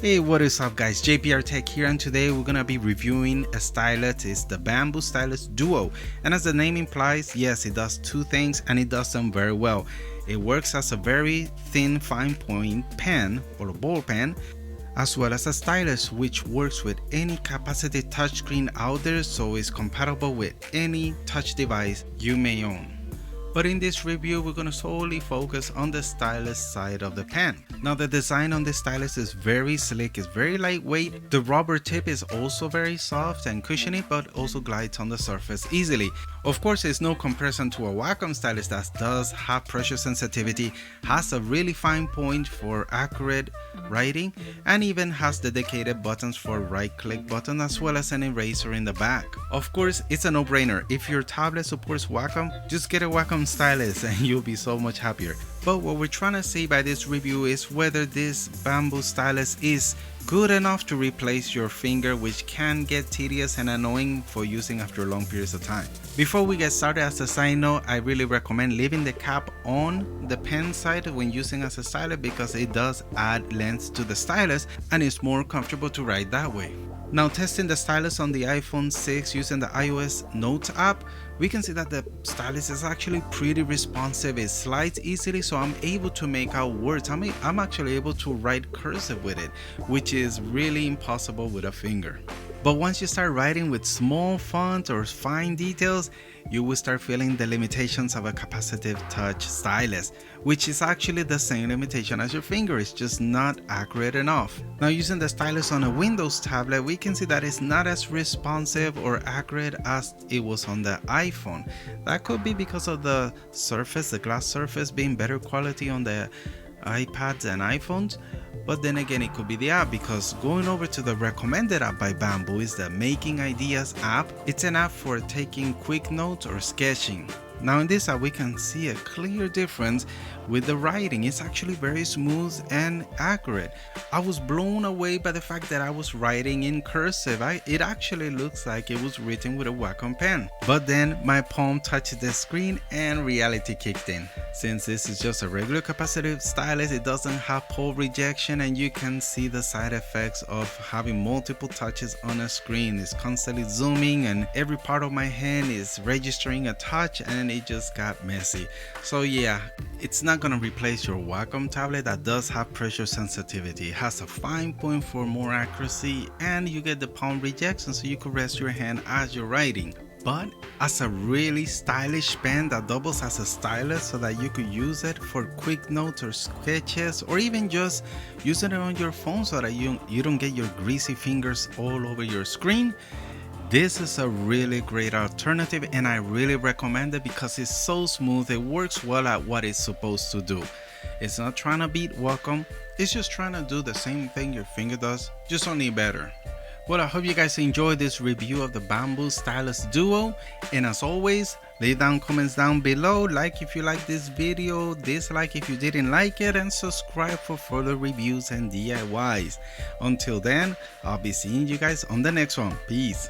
Hey, what is up guys, JPR Tech here, and today we're gonna be reviewing a stylus. It's the Bamboo Stylus Duo, and as the name implies, yes, it does two things and it does them very well. It works as a very thin fine point pen or a ball pen, as well as a stylus which works with any capacitive touchscreen out there, so it's compatible with any touch device you may own. But in this review, we're going to solely focus on the stylus side of the pen. Now the design on this stylus is very slick, it's very lightweight. The rubber tip is also very soft and cushiony, but also glides on the surface easily. Of course, it's no comparison to a Wacom stylus that does have pressure sensitivity, has a really fine point for accurate writing, and even has dedicated buttons for right click button as well as an eraser in the back. Of course, it's a no-brainer. If your tablet supports Wacom, just get a Wacom stylus and you'll be so much happier. But what we're trying to say by this review is whether this Bamboo stylus is good enough to replace your finger, which can get tedious and annoying for using after long periods of time. Before we get started, as a side note, I really recommend leaving the cap on the pen side when using as a stylus because it does add length to the stylus and it's more comfortable to write that way. Now, testing the stylus on the iPhone 6 using the iOS Notes app, we can see that the stylus is actually pretty responsive. It slides easily, so I'm able to make out words. I'm actually able to write cursive with it, which is really impossible with a finger. But once you start writing with small font or fine details, you will start feeling the limitations of a capacitive touch stylus, which is actually the same limitation as your finger. It's just not accurate enough. Now, using the stylus on a Windows tablet, we can see that it's not as responsive or accurate as it was on the iPhone. That could be because of the surface, the glass surface being better quality on the iPads and iPhones. But then again, it could be the app, because going over to the recommended app by Bamboo is the Making Ideas app. It's an app for taking quick notes or sketching. Now in this app, we can see a clear difference with the writing. It's actually very smooth and accurate. I was blown away by the fact that I was writing in cursive. It actually looks like it was written with a Wacom pen. But then my palm touched the screen and reality kicked in. Since this is just a regular capacitive stylus, it doesn't have pole rejection, and you can see the side effects of having multiple touches on a screen. It's constantly zooming and every part of my hand is registering a touch, and it just got messy. So yeah, it's not gonna replace your Wacom tablet that does have pressure sensitivity. It has a fine point for more accuracy, and you get the palm rejection so you can rest your hand as you're writing. But as a really stylish pen that doubles as a stylus so that you could use it for quick notes or sketches, or even just using it on your phone so that you don't get your greasy fingers all over your screen, this is a really great alternative, and I really recommend it because it's so smooth. It works well at what it's supposed to do. It's not trying to beat Wacom, it's just trying to do the same thing your finger does, just only better. Well, I hope you guys enjoyed this review of the Bamboo Stylus Duo, and as always, leave down comments down below, like if you like this video, dislike if you didn't like it, and subscribe for further reviews and DIYs. Until then, I'll be seeing you guys on the next one. Peace.